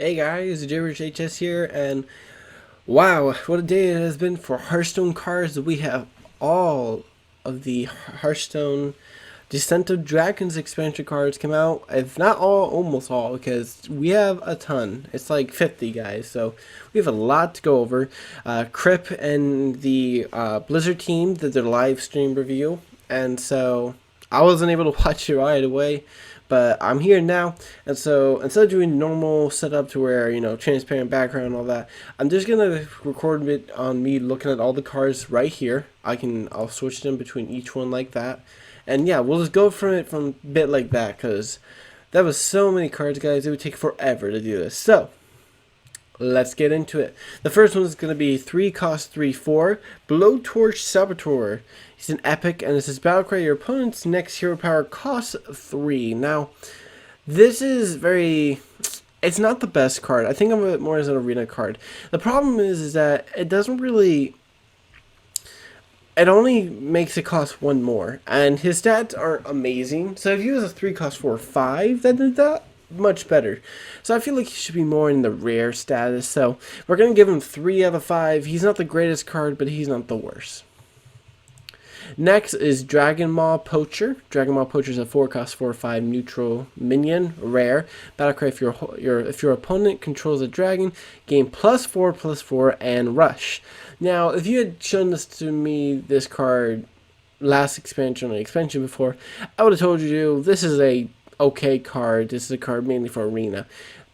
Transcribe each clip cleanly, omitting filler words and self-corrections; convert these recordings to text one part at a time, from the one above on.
Hey guys, JRHS here, and wow, what a day it has been for Hearthstone cards. We have all of the Hearthstone Descent of Dragons expansion cards come out. If not all, almost all, because we have a ton. It's like 50 guys, so we have a lot to go over. Crip and the Blizzard team did their live stream review, and so I wasn't able to watch it right away. But I'm here now, and so instead of doing normal setup to where, transparent background and all that, I'm just gonna record it on me looking at all the cards right here. I'll switch them between each one like that, and yeah, we'll just go from it from bit like that, because that was so many cards, guys. It would take forever to do this. So let's get into it. The first one is going to be 3 cost 3/4 Blowtorch Saboteur. He's an epic, and this is Battlecry. Your opponent's next hero power costs 3. Now, this is very... It's not the best card. I think of it more as an arena card. The problem is that it doesn't really... It only makes it cost 1 more, and his stats aren't amazing. So if he was a 3 cost 4/5, then did that much better. So I feel like he should be more in the rare status. So we're going to give him 3 out of 5. He's not the greatest card, but he's not the worst. Next is Dragon Maw Poacher. Dragon Maw Poacher is a 4 cost 4/5 neutral minion, rare. Battlecry, if your opponent controls a dragon, gain +4/+4 and rush. Now, if you had shown this card last expansion or expansion before, I would have told you this is a okay card. This is a card mainly for arena.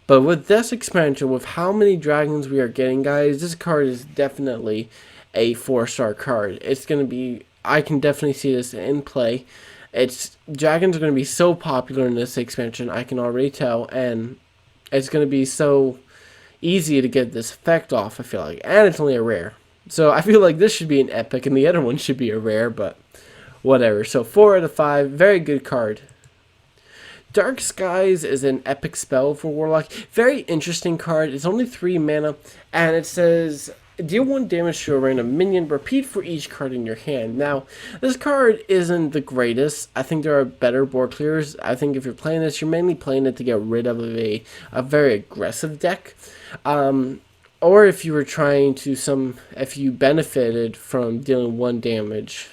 But with this expansion, with how many dragons we are getting, guys, this card is definitely a 4-star card. It's going to be... I can definitely see this in play. Dragons are going to be so popular in this expansion, I can already tell, and it's going to be so easy to get this effect off, I feel like. And it's only a rare. So I feel like this should be an epic, and the other one should be a rare, but whatever. So 4 out of 5, very good card. Dark Skies is an epic spell for Warlock. Very interesting card. It's only 3 mana, and it says... Deal 1 damage to a random minion. Repeat for each card in your hand. Now, this card isn't the greatest. I think there are better board clears. I think if you're playing this, you're mainly playing it to get rid of a very aggressive deck. Or if you were trying to if you benefited from dealing 1 damage,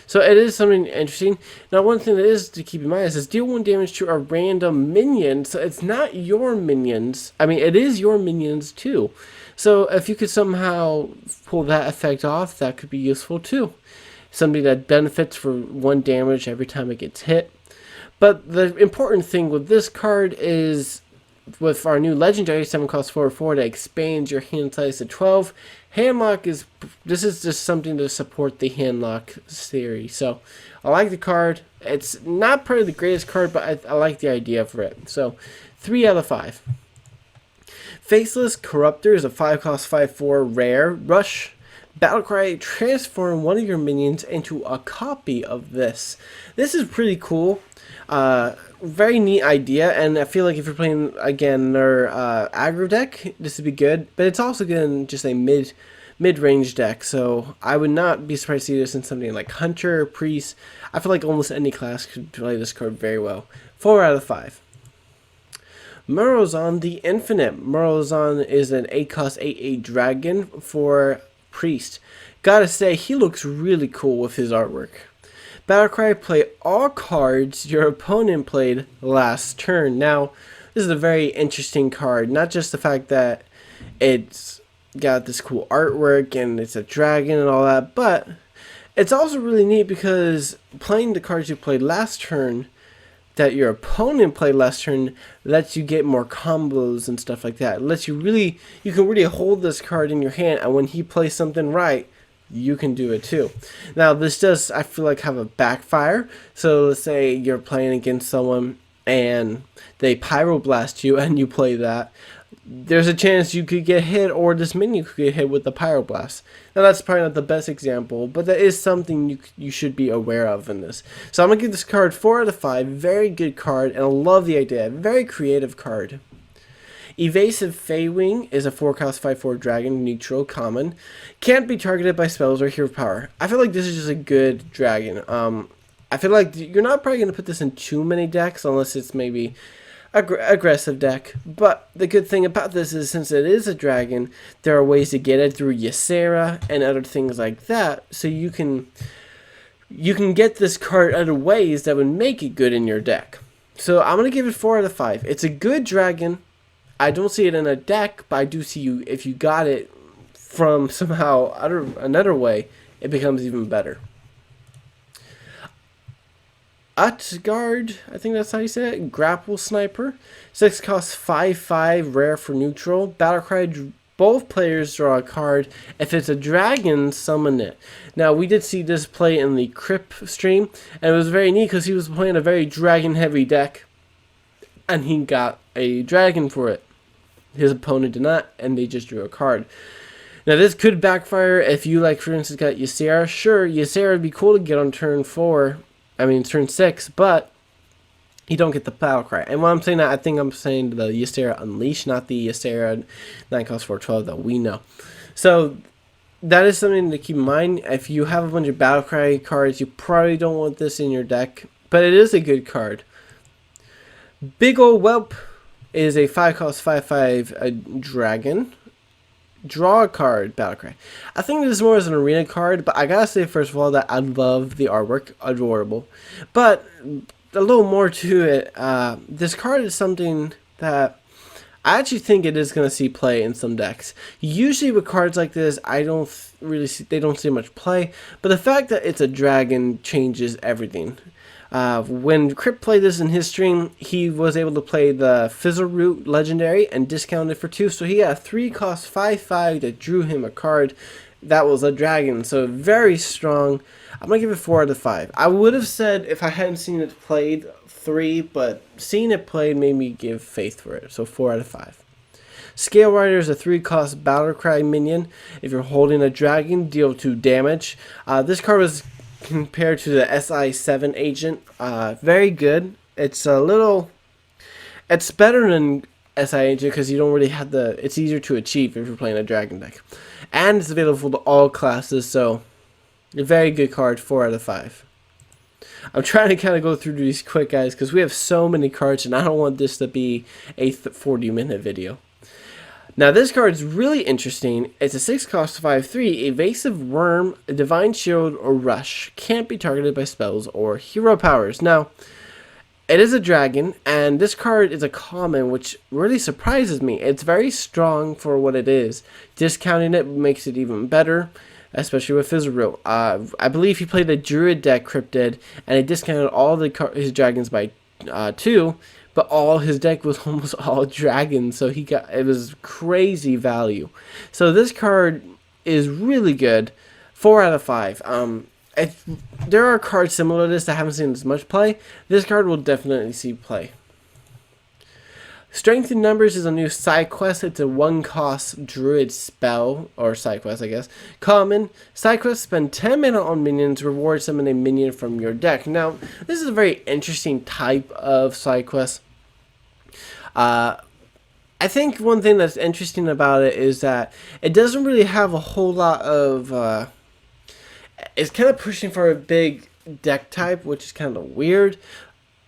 So it is something interesting. Now, one thing that is to keep in mind is deal 1 damage to a random minion. So it's not your minions. I mean, it is your minions too. So if you could somehow pull that effect off, that could be useful too. Somebody that benefits for 1 damage every time it gets hit. But the important thing with this card is, with our new legendary 7 cost 4/4 that expands your hand size to 12, handlock this is just something to support the handlock theory. So I like the card. It's not probably the greatest card, but I like the idea for it. So 3 out of 5. Faceless Corrupters is a 5 cost 5/4 rare. Rush. Battlecry, transform one of your minions into a copy of this. This is pretty cool. Very neat idea, and I feel like if you're playing, again, their aggro deck, this would be good. But it's also good in just a mid-range deck, so I would not be surprised to see this in something like Hunter or Priest. I feel like almost any class could play this card very well. 4 out of 5. Murozond the Infinite. Murozond is an 8 cost 8/8 dragon for Priest. Gotta say, he looks really cool with his artwork. Battlecry, play all cards your opponent played last turn. Now, this is a very interesting card. Not just the fact that it's got this cool artwork and it's a dragon and all that, but it's also really neat because playing the cards you played last turn that your opponent played last turn lets you get more combos and stuff like that. It lets you can really hold this card in your hand, and when he plays something right, you can do it too. Now, this does, I feel like, have a backfire. So let's say you're playing against someone and they pyroblast you and you play that. There's a chance you could get hit, or this minion could get hit with the pyroblast. Now, that's probably not the best example, but that is something you should be aware of in this. So I'm going to give this card 4 out of 5. Very good card, and I love the idea. Very creative card. Evasive Faewing is a 4 cost 5/4 dragon, neutral, common. Can't be targeted by spells or hero power. I feel like this is just a good dragon. I feel like you're not probably going to put this in too many decks unless it's maybe aggressive deck. But the good thing about this is, since it is a dragon, there are ways to get it through Ysera and other things like that. So you can get this card other ways that would make it good in your deck. So I'm going to give it 4 out of 5. It's a good dragon. I don't see it in a deck, but I do see you, if you got it from somehow another way, it becomes even better. Utgard, I think that's how you say it. Grapple Sniper. 6 costs 5/5, rare for neutral. Battlecry, both players draw a card. If it's a dragon, summon it. Now, we did see this play in the Crypt stream, and it was very neat because he was playing a very dragon-heavy deck, and he got a dragon for it. His opponent did not, and they just drew a card. Now, this could backfire if you, like, for instance, got Ysera. Sure, Ysera would be cool to get on turn 6, but you don't get the Battlecry. And when I'm saying that, I think I'm saying the Ysera Unleash, not the Ysera 9 cost 4/12 that we know. So that is something to keep in mind. If you have a bunch of Battlecry cards, you probably don't want this in your deck, but it is a good card. Big Ole Whelp is a 5 cost 5/5 dragon. Draw a card, Battlecry. I think this is more as an arena card, but I gotta say first of all that I love the artwork, adorable. But a little more to it, this card is something that I actually think it is going to see play in some decks. Usually with cards like this, I don't really see, they don't see much play, but the fact that it's a dragon changes everything. When Crypt played this in his stream, he was able to play the Fizzle Root Legendary and discount it for 2. So he had a 3 cost 5/5 that drew him a card that was a dragon. So very strong. I'm going to give it 4 out of 5. I would have said if I hadn't seen it played 3, but seeing it played made me give faith for it. So 4 out of 5. Scale Rider is a 3 cost Battlecry minion. If you're holding a dragon, deal 2 damage. This card was compared to the SI7 agent, very good. It's better than SI agent because you don't really have it's easier to achieve if you're playing a dragon deck. And it's available to all classes, so a very good card, 4 out of 5. I'm trying to kind of go through these quick, guys, because we have so many cards and I don't want this to be a 40-minute video. Now, this card is really interesting. It's a 6 cost 5/3, Evasive Worm, Divine Shield, or Rush. Can't be targeted by spells or hero powers. Now, it is a dragon, and this card is a common, which really surprises me. It's very strong for what it is. Discounting it makes it even better, especially with Fizzle. I believe he played a Druid deck, Crypt did, and it discounted all his dragons by 2. But all his deck was almost all dragons, so it was crazy value. So this card is really good, 4 out of 5. There are cards similar to this that haven't seen as much play. This card will definitely see play. Strength in Numbers is a new SciQuest. It's a 1 cost druid spell, or SciQuest, I guess. Common. SciQuest, spend 10 mana on minions, reward summon a minion from your deck. Now, this is a very interesting type of SciQuest. I think one thing that's interesting about it is that it doesn't really have a whole lot of... it's kind of pushing for a big deck type, which is kind of weird.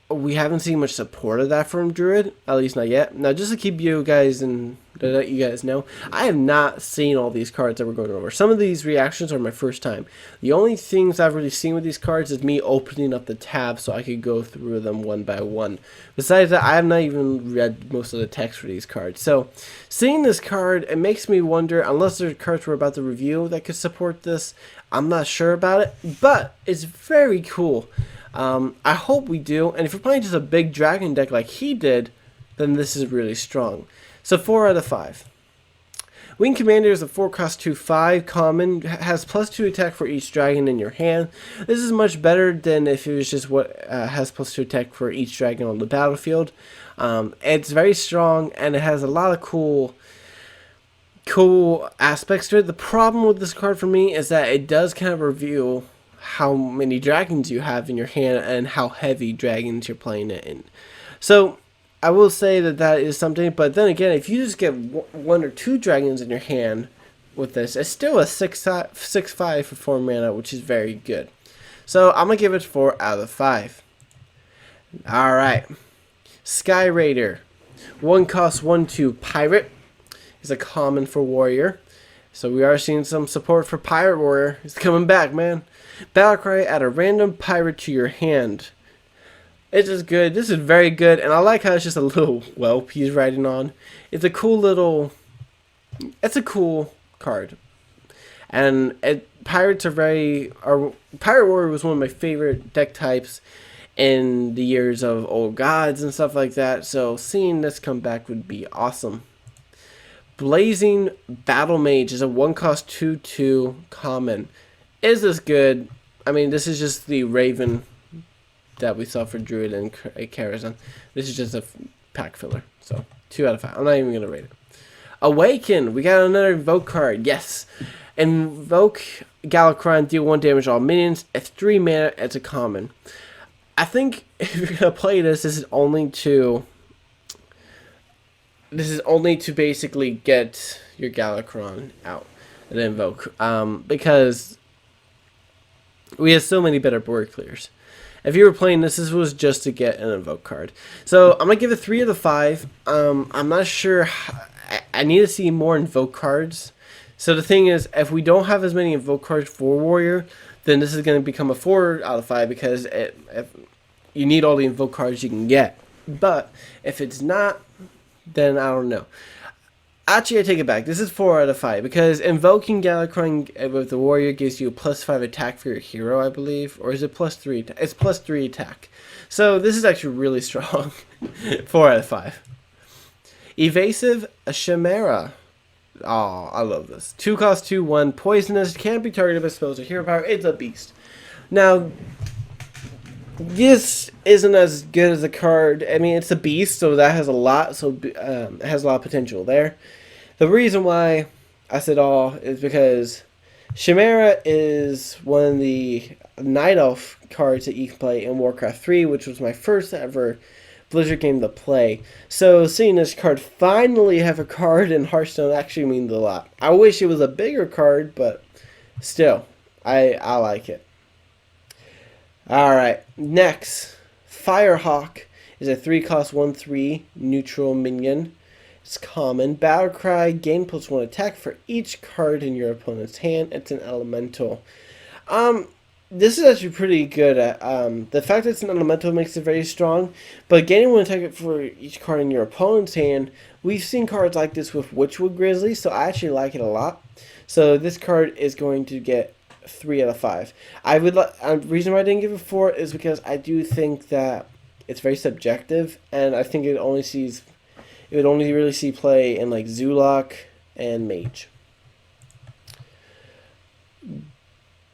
We haven't seen much support of that from Druid, at least not yet. Now, just to keep you guys and to let you guys know, I have not seen all these cards that we're going over. Some of these reactions are my first time. The only things I've really seen with these cards is me opening up the tab so I could go through them one by one. Besides that, I have not even read most of the text for these cards. So, seeing this card, it makes me wonder, unless there's cards we're about to review that could support this, I'm not sure about it, but it's very cool. I hope we do, and if you're playing just a big dragon deck like he did, then this is really strong. So 4 out of 5. Wing Commander is a 4 cost 2/5 common, has +2 attack for each dragon in your hand. This is much better than if it was just what has +2 attack for each dragon on the battlefield. It's very strong, and it has a lot of cool aspects to it. The problem with this card for me is that it does kind of reveal how many dragons you have in your hand and how heavy dragons you're playing it in. So I will say that is something, but then again, if you just get 1 or 2 dragons in your hand with this, it's still a 6/5 for 4 mana, which is very good. So I'm gonna give it 4 out of 5. Alright, Sky Raider. 1 cost 1/2 pirate is a common for warrior. So we are seeing some support for pirate warrior. It's coming back, man. Battlecry, add a random pirate to your hand. It's just good. This is very good, and I like how it's just a little whelp he's riding on. It's a cool little. It's a cool card, and pirates are very. Pirate warrior was one of my favorite deck types in the years of old gods and stuff like that. So seeing this come back would be awesome. Blazing Battle Mage is a 1 cost 2/2 common. Is this good? I mean, this is just the Raven that we saw for Druid and Karazhan. This is just a pack filler. So 2 out of 5. I'm not even gonna rate it. Awaken. We got another Invoke card. Yes. Invoke Galakrond, deal 1 damage to all minions. It's 3 mana. It's a common. I think if you're gonna play this, this is only to basically get your Galakrond out and invoke. Because we have so many better board clears. If you were playing this, this was just to get an invoke card. So I'm gonna give it 3 out of 5. I'm not sure. I need to see more invoke cards. So the thing is, if we don't have as many invoke cards for warrior, then this is going to become a 4 out of 5 because if you need all the invoke cards you can get. But if it's not, then I don't know. Actually, I take it back. This is 4 out of 5 because invoking Galakrond with the warrior gives you a +5 attack for your hero, I believe, or is it +3? It's +3 attack. So this is actually really strong. 4 out of 5. Evasive Chimera. Oh, I love this. 2 cost 2/1 poisonous. Can't be targeted by spells or hero power. It's a beast. Now, this isn't as good as a card. I mean, it's a beast, so that has a lot. So it has a lot of potential there. The reason why I said all is because Chimera is one of the Night Elf cards that you can play in Warcraft 3, which was my first ever Blizzard game to play. So seeing this card finally have a card in Hearthstone actually means a lot. I wish it was a bigger card, but still, I like it. Alright, next, Firehawk is a 3 cost 1/3 neutral minion. It's common. Battlecry, gain +1 attack for each card in your opponent's hand. It's an elemental. This is actually pretty good. The fact that it's an elemental makes it very strong, but gaining 1 attack for each card in your opponent's hand, we've seen cards like this with Witchwood Grizzly, so I actually like it a lot. So this card is going to get 3 out of 5. The reason why I didn't give it 4 is because I do think that it's very subjective, and I think it would only really see play in like Zulok and Mage.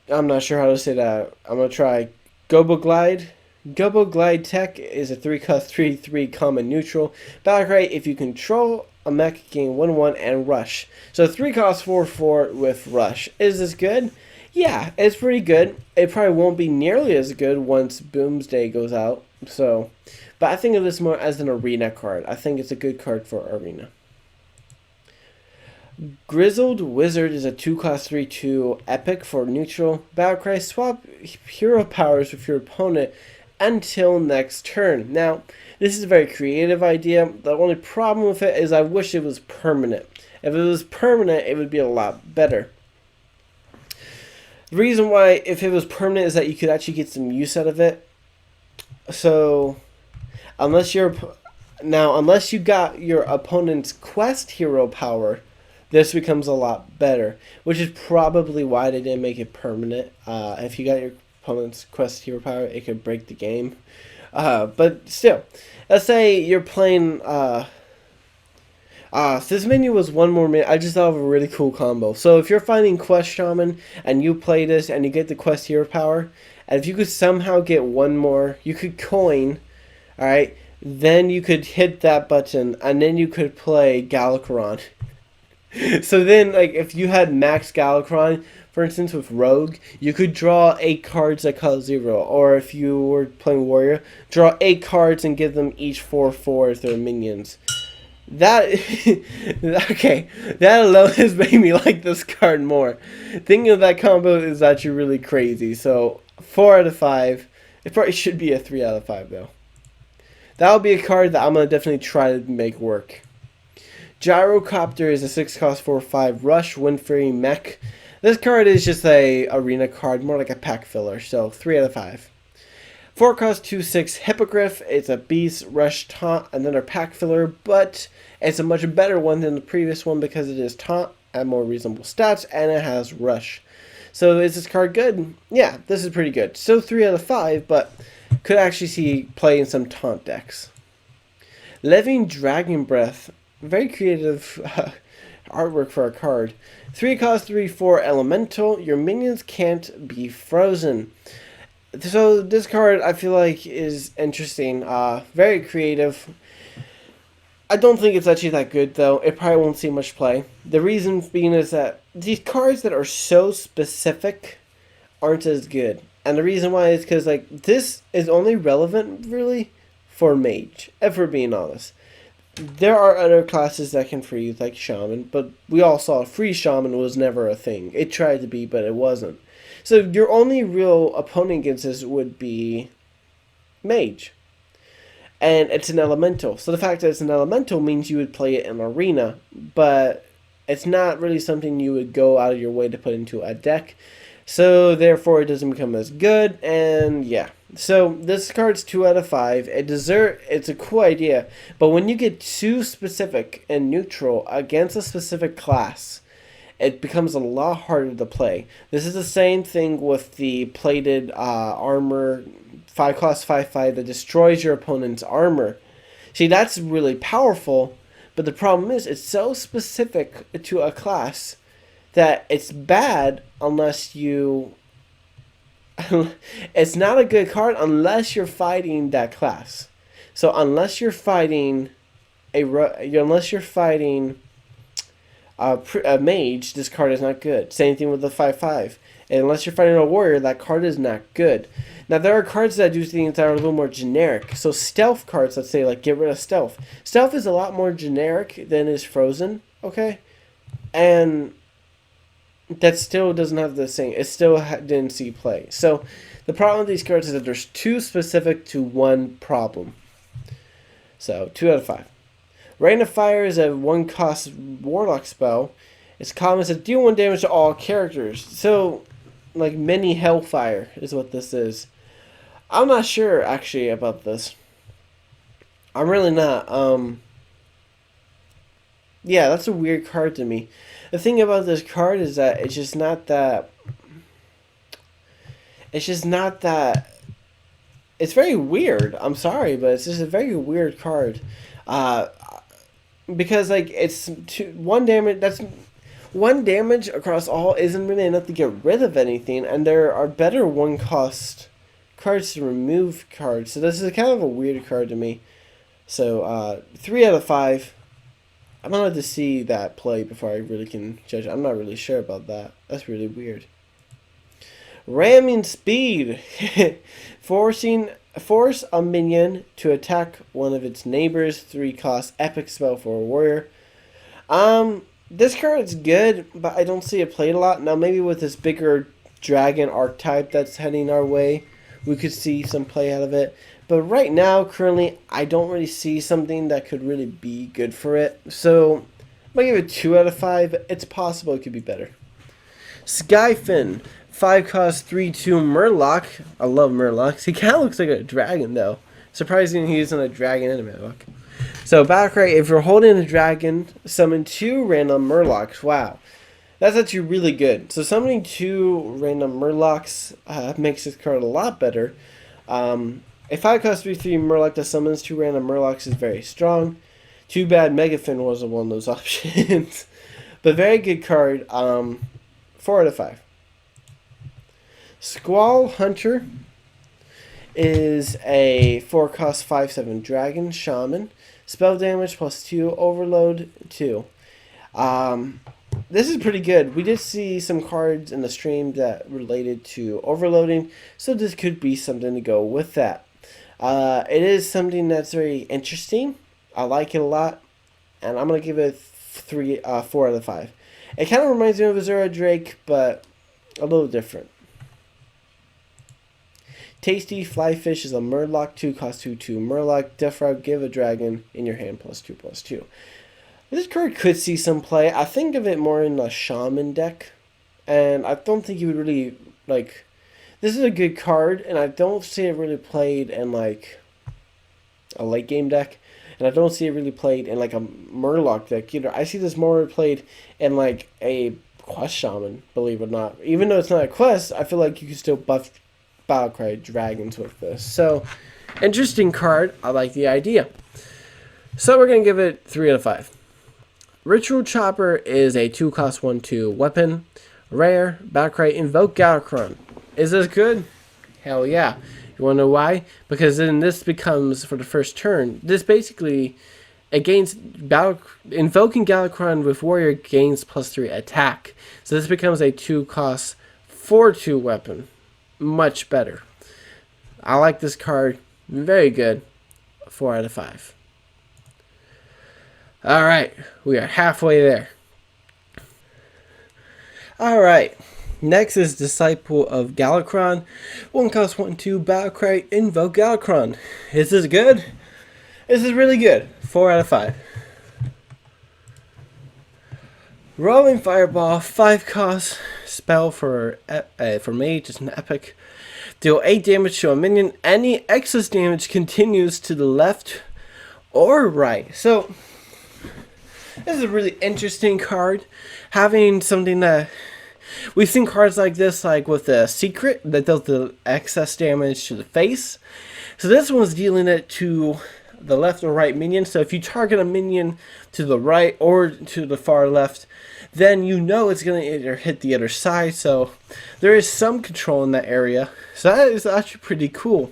I'm not sure how to say that. I'm going to try Gobo Glide. Gobo Glide Tech is a 3 cost 3/3 common neutral. Battlecry, if you control a mech, gain 1/1 and rush. So 3 cost 4/4 with rush. Is this good? Yeah, it's pretty good. It probably won't be nearly as good once Boomsday goes out. So, but I think of this more as an arena card. I think it's a good card for arena. Grizzled Wizard is a 2 cost 3/2 epic for neutral. Battlecry, swap hero powers with your opponent until next turn. Now, this is a very creative idea. The only problem with it is I wish it was permanent. If it was permanent, it would be a lot better. The reason why, if it was permanent, is that you could actually get some use out of it. So, unless you got your opponent's quest hero power, this becomes a lot better, which is probably why they didn't make it permanent. If you got your opponent's quest hero power, it could break the game. But still, let's say you're playing. So this menu was 1 more minute. I just thought of a really cool combo. So if you're finding Quest Shaman and you play this and you get the quest hero power, and if you could somehow get 1 more, you could coin, alright, then you could hit that button and then you could play Galakrond. So then, like, if you had max Galakrond, for instance, with Rogue, you could draw 8 cards that cost 0. Or if you were playing Warrior, draw 8 cards and give them each 4/4 as their minions. That, okay, that alone has made me like this card more. Thinking of that combo is actually really crazy. So, 4 out of 5. It probably should be a 3 out of 5, though. that'll be a card that I'm going to definitely try to make work. Gyrocopter is a 6 cost 4/5 rush wind fairy mech. This card is just a arena card, more like a pack filler, so 3 out of 5. 4 cost 2/6 Hippogriff. It's a beast rush taunt, another pack filler, but it's a much better one than the previous one because it is taunt at more reasonable stats and it has rush. So is this card good? Yeah, this is pretty good. Still 3 out of 5, but could actually see play in some taunt decks. Living Dragon Breath. Very creative artwork for a card. 3 cost 3/4 elemental. Your minions can't be frozen. So this card I feel like is interesting. Very creative. I don't think it's actually that good though. It probably won't see much play. The reason being is that these cards that are so specific aren't as good. And the reason why is because like this is only relevant really for Mage, if we're being honest. There are other classes that can freeze, like Shaman, but we all saw free Shaman was never a thing. It tried to be, but it wasn't. So your only real opponent against this would be Mage. And it's an elemental. So the fact that it's an elemental means you would play it in arena, but it's not really something you would go out of your way to put into a deck. So therefore it doesn't become as good, and yeah. So this card's 2 out of 5. It's a cool idea, but when you get too specific and neutral against a specific class, it becomes a lot harder to play. This is the same thing with the plated armor 5 cost 5/5 that destroys your opponent's armor. See, that's really powerful, but the problem is it's so specific to a class that it's bad unless you it's not a good card unless you're fighting that class. So unless you're fighting a mage, this card is not good. Same thing with the 5/5. And unless you're fighting a warrior, that card is not good. Now there are cards that do things that are a little more generic. So stealth cards, let's say, like get rid of stealth. Stealth is a lot more generic than is frozen, okay? And that still doesn't have the same. It still didn't see play. So the problem with these cards is that they're too specific to one problem. So 2 out of 5. Rain of Fire is a 1 cost warlock spell. Its common says deal 1 damage to all characters. So like mini Hellfire is what this is. I'm not sure actually about this. I'm really not. Yeah, that's a weird card to me. The thing about this card is that it's just not that. It's very weird. I'm sorry, but it's just a very weird card. Because like it's 1 damage. That's 1 damage across all isn't really enough to get rid of anything, and there are better 1 cost cards to remove cards. So this is kind of a weird card to me. So 3 out of 5. I'm gonna have to see that play before I really can judge. I'm not really sure about that. That's really weird. Ramming Speed. Force a minion to attack one of its neighbors. 3 cost epic spell for a warrior. This card's good, but I don't see it played a lot. Now maybe with this bigger dragon archetype that's heading our way, we could see some play out of it. But right now, currently, I don't really see something that could really be good for it. So, I'm going to give it 2 out of 5. It's possible it could be better. Skyfin. 5 cost 3/2 Murloc. I love Murlocs. He kind of looks like a dragon, though. Surprising he isn't a dragon in a Murloc. So, Battlecry, if you're holding a dragon, summon 2 random Murlocs. Wow. That's actually really good. So, summoning 2 random Murlocs makes this card a lot better. A 5 cost 3/3 Murloc that summons 2 random Murlocs is very strong. Too bad Megafin wasn't one of those options. But very good card. 4 out of 5. Squall Hunter is a 4 cost 5/7 Dragon Shaman. Spell damage plus 2, overload 2. This is pretty good. We did see some cards in the stream that related to overloading, so this could be something to go with that. It is something that's very interesting. I like it a lot, and I'm going to give it 4 out of 5. It kind of reminds me of Azura Drake, but a little different. Taystee Flyfish is a Murloc 2, cost 2/2. Murloc, Death Route, give a dragon in your hand, +2/+2. This card could see some play. I think of it more in a Shaman deck. And I don't think you would really, like... This is a good card, and I don't see it really played in, like, a late game deck. And I don't see it really played in, like, a Murloc deck either. I see this more played in, like, a Quest Shaman, believe it or not. Even though it's not a quest, I feel like you can still buff Battlecry dragons with this. So, interesting card. I like the idea. So, we're going to give it 3 out of 5. Ritual Chopper is a 2 cost 1/2 weapon. Rare, Battlecry, Invoke Galakrond. Is this good? Hell yeah. You want to know why? Because then this becomes, for the first turn, this basically, against Invoking Galakrond with Warrior gains +3 attack. So this becomes a 2 cost 4/2 weapon. Much better. I like this card. Very good. 4 out of 5. Alright, we are halfway there. Alright, next is Disciple of Galakrond. 1 cost 1/2, Battlecry, Invoke Galakrond. Is this good? This is really good. 4 out of 5. Rolling Fireball, 5 cost spell for Mage, it's an epic. Deal 8 damage to a minion. Any excess damage continues to the left or right. So, this is a really interesting card. Having something that... We've seen cards like this, like with the Secret, that does the excess damage to the face. So this one's dealing it to the left or right minion. So if you target a minion to the right or to the far left, then you know it's going to either hit the other side. So there is some control in that area. So that is actually pretty cool.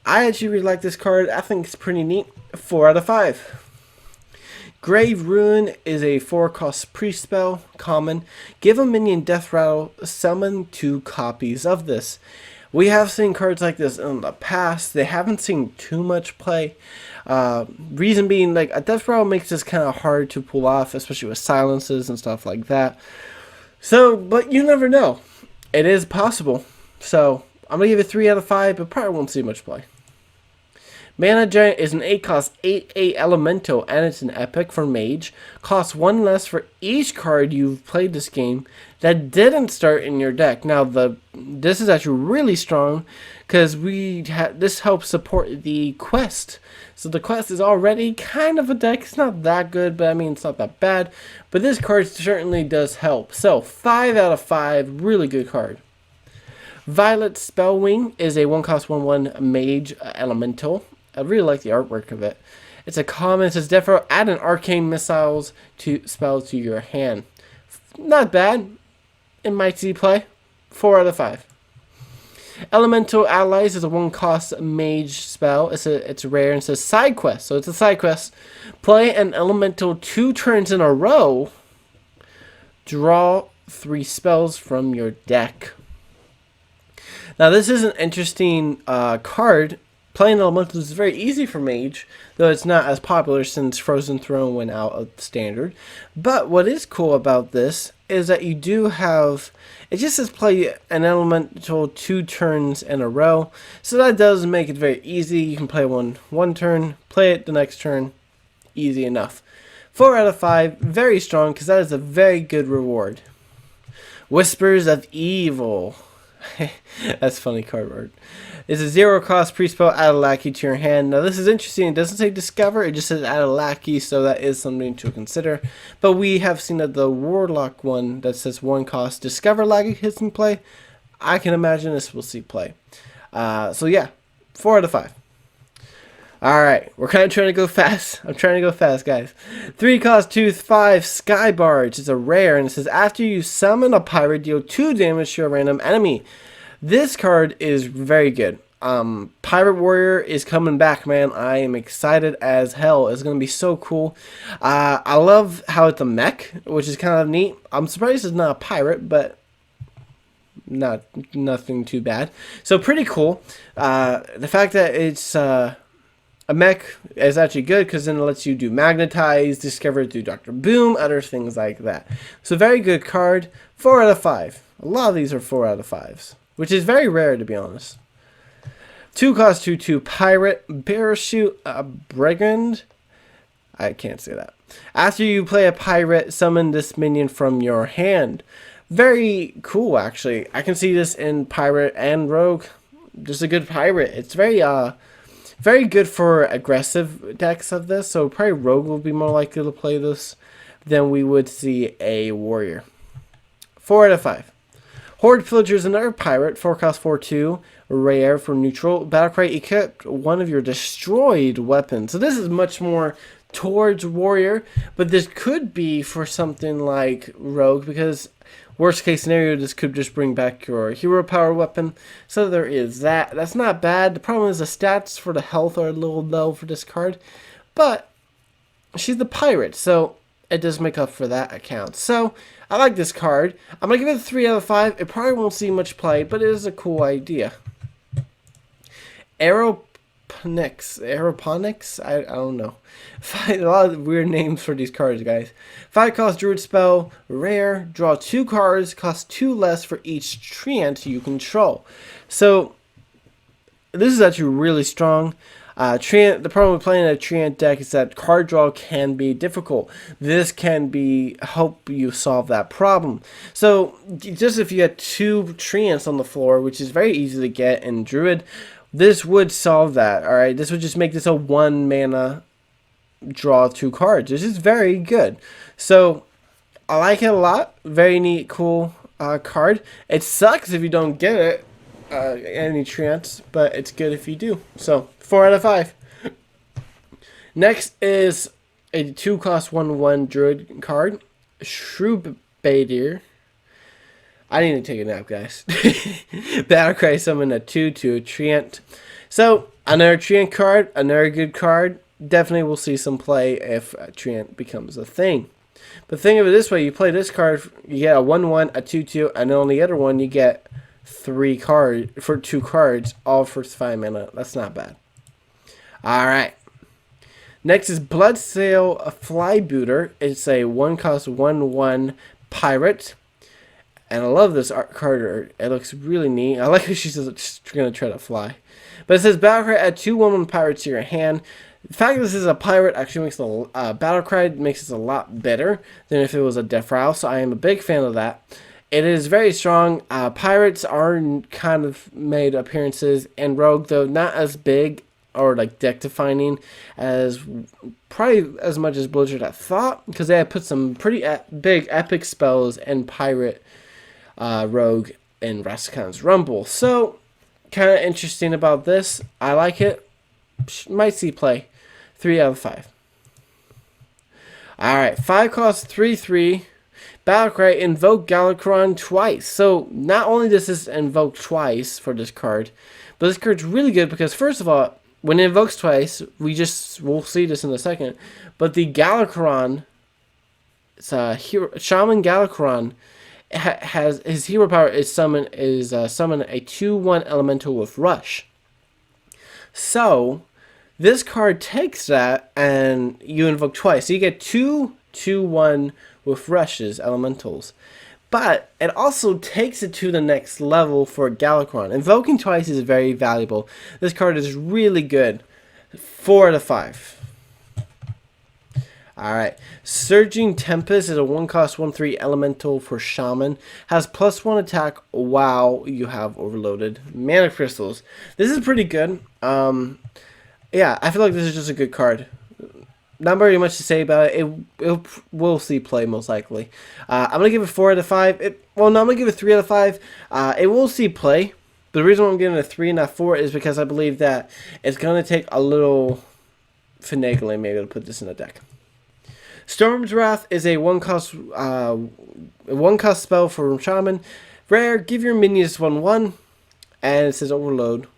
I actually really like this card. I think it's pretty neat. 4 out of 5. Grave Ruin is a 4 cost priest spell, common. Give a minion death rattle, summon 2 copies of this. We have seen cards like this in the past. They haven't seen too much play. Reason being, like, a death rattle makes this kind of hard to pull off, especially with silences and stuff like that. So, but you never know. It is possible. So, I'm going to give it 3 out of 5, but probably won't see much play. Mana Giant is an 8 cost 8/8 elemental, and it's an epic for Mage. Costs 1 less for each card you've played this game that didn't start in your deck. Now this is actually really strong because this helps support the quest. So the quest is already kind of a deck. It's not that good, but I mean it's not that bad. But this card certainly does help. So 5 out of 5, really good card. Violet Spellwing is a 1 cost 1/1 Mage elemental. I really like the artwork of it. It's a common. It says Defro, add an arcane spell to your hand. Not bad. It might see play. 4 out of 5. Elemental Allies is a 1 cost mage spell. It's rare and it says SciQuest. So it's a SciQuest. Play an elemental 2 turns in a row. Draw 3 spells from your deck. Now this is an interesting card. Playing elementals is very easy for Mage, though it's not as popular since Frozen Throne went out of standard. But what is cool about this is that you do have... It just says play an elemental 2 turns in a row. So that does make it very easy. You can play one turn, play it the next turn. Easy enough. 4 out of 5. Very strong because that is a very good reward. Whispers of Evil. That's funny card art. It's a 0 cost pre-spell, add a lackey to your hand. Now this is interesting. It doesn't say discover, it just says add a lackey, so that is something to consider. But we have seen that the Warlock one that says 1 cost discover lackey hits in play. I can imagine this will see play. So yeah, 4 out of 5. Alright, we're kind of trying to go fast. I'm trying to go fast, guys. 3 cost 2/5 Sky Barge. It's a rare, and it says after you summon a pirate, deal 2 damage to a random enemy. This card is very good. Pirate Warrior is coming back, man. I am excited as hell. It's going to be so cool. I love how it's a mech, which is kind of neat. I'm surprised it's not a pirate, but nothing too bad. So pretty cool. The fact that it's... a mech is actually good because then it lets you do magnetize, discover through Dr. Boom, other things like that. So very good card. 4 out of 5. A lot of these are 4 out of 5s, which is very rare to be honest. 2 cost 2/2 pirate, parachutebrigand. I can't say that. After you play a pirate, summon this minion from your hand. Very cool, actually. I can see this in pirate and rogue. Just a good pirate. It's very good for aggressive decks of this. So probably rogue will be more likely to play this than we would see a warrior. 4 out of 5. Horde Pillager is another pirate. 4 cost 4/2. Rare for neutral. Battlecry equipped one of your destroyed weapons. So this is much more towards warrior, but this could be for something like rogue, because worst case scenario, this could just bring back your hero power weapon. So there is that. That's not bad. The problem is the stats for the health are a little low for this card, but she's the pirate, so it does make up for that account. So I like this card. I'm gonna give it a 3 out of 5. It probably won't see much play, but it is a cool idea. Aeroponics? I don't know. A lot of weird names for these cards, guys. 5 cost druid spell, rare, draw 2 cards, cost 2 less for each treant you control. So this is actually really strong. Treant, the problem with playing a treant deck is that card draw can be difficult. This can help you solve that problem. So just if you had 2 treants on the floor, which is very easy to get in druid, this would solve that. All right, this would just make this a 1 mana draw 2 cards. This is very good. So I like it a lot. Very neat, cool card. It sucks if you don't get it, any treants, but it's good if you do. So 4 out of 5. Next is a 2 cost 1/1 druid card, Batrider. I need to take a nap, guys. Battlecry summon a 2/2 treant. So another treant card, another good card. Definitely will see some play if treant becomes a thing. But think of it this way: you play this card, you get a 1/1, a 2/2, and then on the other one you get 3 cards for 2 cards, all for 5 mana. That's not bad. All right. Next is Bloodsail Flybooter. It's a 1 cost 1/1 pirate. And I love this card art. It looks really neat. I like how she's just going to try to fly. But it says Battlecry, add 2 1/1 pirates to your hand. The fact that this is a pirate actually makes the Battlecry makes this a lot better than if it was a Death Rattle. So I am a big fan of that. It is very strong. Pirates are kind of made appearances in Rogue, though not as big or like deck defining as probably as much as Blizzard I thought, because they had put some pretty big epic spells in Pirate Rogue in Rastakhan's Rumble. So kind of interesting about this. I like it. Might see play. 3 out of 5. Alright, 5 cost 3/3. Battlecry, invoke Galakrond twice. So not only does this invoke twice for this card, but this card's really good because first of all, when it invokes twice, we'll see this in a second, but the Galakrond, Shaman Galakrond, has his hero power is summon a 2/1 elemental with rush. So this card takes that and you invoke twice. So you get 2/1 with rushes, elementals. But it also takes it to the next level for Galakrond. Invoking twice is very valuable. This card is really good. 4 out of 5. Alright. Surging Tempest is a 1 cost 1/3 elemental for Shaman. Has +1 attack while you have overloaded mana crystals. This is pretty good. Yeah, I feel like this is just a good card. Not very much to say about it. It will see play most likely. I'm going to give it 4 out of 5. I'm going to give it 3 out of 5. It will see play. But the reason why I'm giving it a 3 and not 4 is because I believe that it's going to take a little finagling maybe to put this in a deck. Storm's Wrath is a 1 cost spell for Shaman. Rare, give your minions 1/1. And it says overload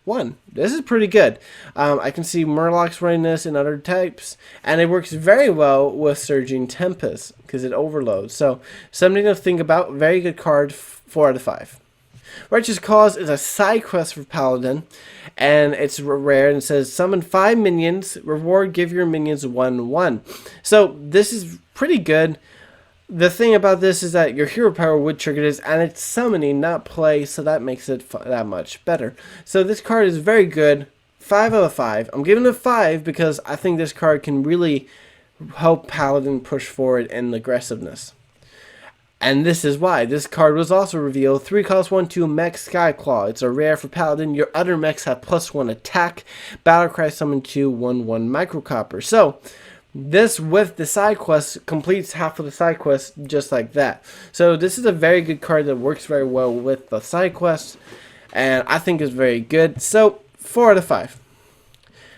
1. This is pretty good. I can see Murlocs running this and other types, and it works very well with Surging Tempest because it overloads. So something to think about. Very good card. 4 out of 5. Righteous Cause is a SciQuest for Paladin, and it's rare, and it says summon 5 minions. Reward, give your minions 1/1. So this is pretty good. the thing about this is that your hero power would trigger this, and it's summoning, not play, so that makes it that much better. So this card is very good. 5 out of 5. I'm giving it a 5 because I think this card can really help Paladin push forward in aggressiveness. And this is why. This card was also revealed. 3 cost 1/2 Mech Skyclaw. It's a rare for Paladin. Your other mechs have +1 attack. Battlecry summon 2 1/1 Microcopter. So this with the side quest completes half of the side quest just like that. So this is a very good card that works very well with the side quest, and I think is very good. So 4 out of 5.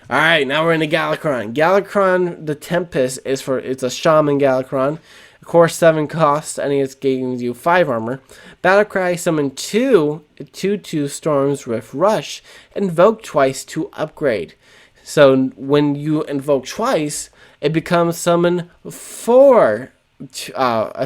Alright, now we're in the Galakrond. Galakrond, the Tempest, it's a Shaman Galakrond. Of course, 7 cost, and it gives you 5 armor. Battlecry, summon 2 2/2 storms with rush. Invoke twice to upgrade. So when you invoke twice, it becomes summon 4.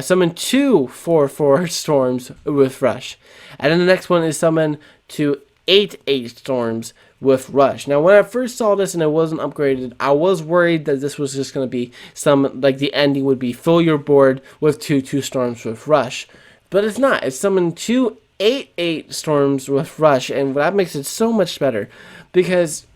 Summon 2 4/4 storms with rush. And then the next one is summon to 8/8 storms with rush. Now when I first saw this and it wasn't upgraded, I was worried that this was just going to be some, like the ending would be fill your board with 2/2 storms with rush. But it's not. It's summoned 2 8/8 storms with rush, and that makes it so much better because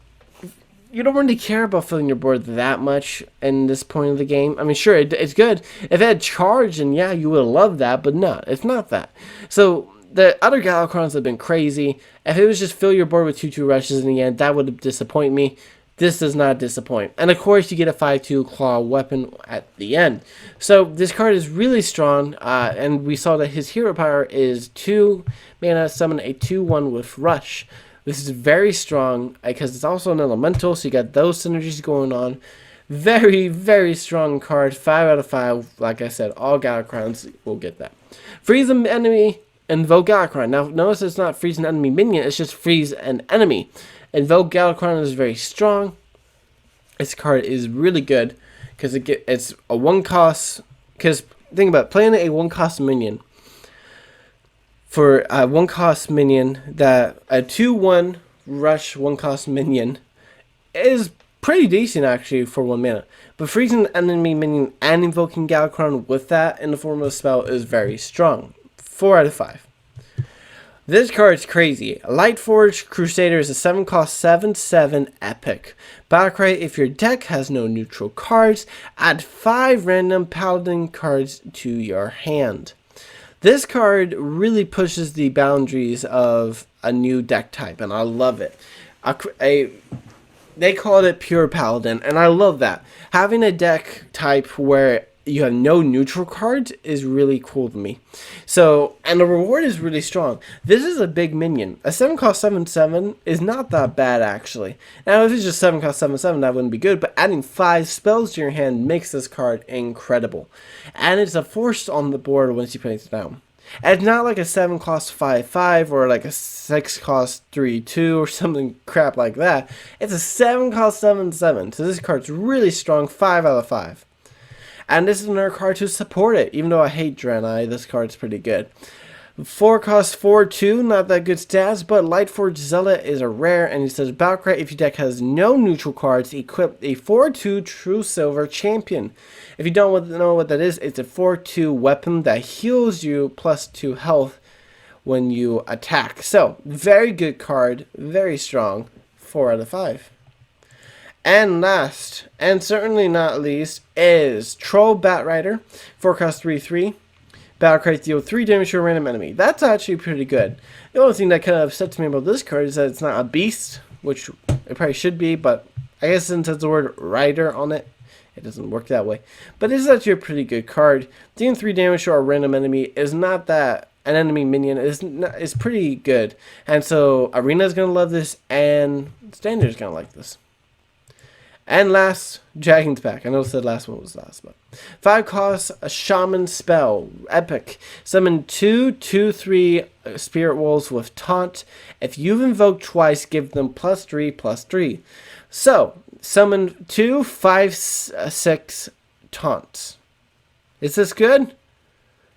you don't really care about filling your board that much in this point of the game. I mean, sure, it's good. If it had charge, and yeah, you would love that, but no, it's not that. So the other Galakronds have been crazy. If it was just fill your board with 2/2 rushes in the end, that would disappoint me. This does not disappoint. And of course, you get a 5/2 claw weapon at the end. So this card is really strong, and we saw that his hero power is 2 mana, summon a 2/1 with rush. This is very strong because it's also an elemental, so you got those synergies going on. Very, very strong card. 5 out of 5. Like I said, all Galakronds will get that. Freeze an enemy, invoke Galakrond. Now, notice it's not freeze an enemy minion, it's just freeze an enemy. Invoke Galakrond is very strong. This card is really good because it's a 1 cost. Because think about it, playing a 1 cost minion. For a 1 cost minion, that a 2/1 rush 1 cost minion is pretty decent actually for 1 mana. But freezing an enemy minion and invoking Galakrond with that in the form of a spell is very strong. 4 out of 5. This card's crazy. Lightforged Crusader is a 7 cost 7/7 epic. Battlecry, if your deck has no neutral cards, add 5 random Paladin cards to your hand. This card really pushes the boundaries of a new deck type, and I love it. They called it Pure Paladin, and I love that. Having a deck type where you have no neutral cards is really cool to me. So, and the reward is really strong. This is a big minion. A 7 cost 7/7 is not that bad actually. Now if it's just 7 cost 7/7 that wouldn't be good, but adding 5 spells to your hand makes this card incredible. And it's a force on the board once you place it down. And it's not like a 7 cost 5/5 or like a 6 cost 3/2 or something crap like that. It's a 7 cost 7/7. So this card's really strong. 5 out of 5. And this is another card to support it. Even though I hate Draenei, this card's pretty good. 4 cost 4/2, not that good stats, but Lightforged is a rare, and it says Battlecry, if your deck has no neutral cards, equip a 4/2 True Silver Champion. If you don't know what that is, it's a 4/2 weapon that heals you +2 health when you attack. So, very good card, very strong, 4 out of 5. And last, and certainly not least, is Troll Batrider, 4 cost 3/3. Battlecry deal 3 damage to a random enemy. That's actually pretty good. The only thing that kind of upsets me about this card is that it's not a beast, which it probably should be, but I guess since it has the word rider on it, it doesn't work that way. But this is actually a pretty good card. Dealing 3 damage to a random enemy is not that an enemy minion is pretty good. And so Arena's going to love this, and Standard's going to like this. And last, Dragon's Back. I know I said last one was last, but 5 costs, a Shaman spell, epic. Summon 2 2/3 Spirit Wolves with Taunt. If you've invoked twice, give them +3/+3. So, summon 2 5/6 taunts. Is this good?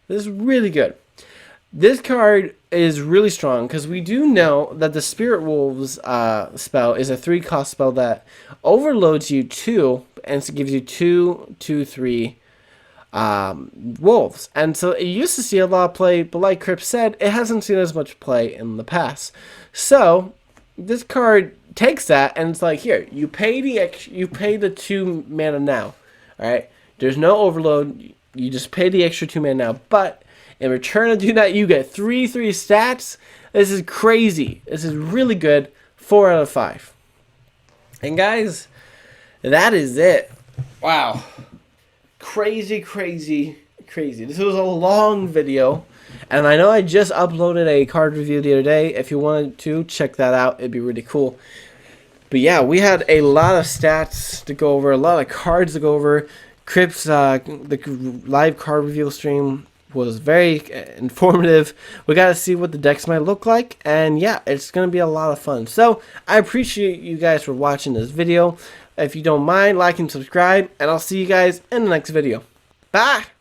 This is really good. This card is really strong because we do know that the Spirit Wolves spell is a 3 cost spell that overloads you 2 and gives you 2 2/3 wolves. And so it used to see a lot of play, but like Crip said, it hasn't seen as much play in the past. So this card takes that and it's like, here, you pay the 2 mana now. Alright? There's no overload. You just pay the extra 2 mana now. But in return to do that, you get 3/3 stats. This is crazy. This is really good. 4 out of 5. And guys, that is it. Wow. Crazy, crazy, crazy. This was a long video. And I know I just uploaded a card review the other day. If you wanted to, check that out. It'd be really cool. But yeah, we had a lot of stats to go over. A lot of cards to go over. Crip's, the live card review stream was very informative. We got to see what the decks might look like. And yeah, it's going to be a lot of fun. So I appreciate you guys for watching this video. If you don't mind, like and subscribe. And I'll see you guys in the next video. Bye!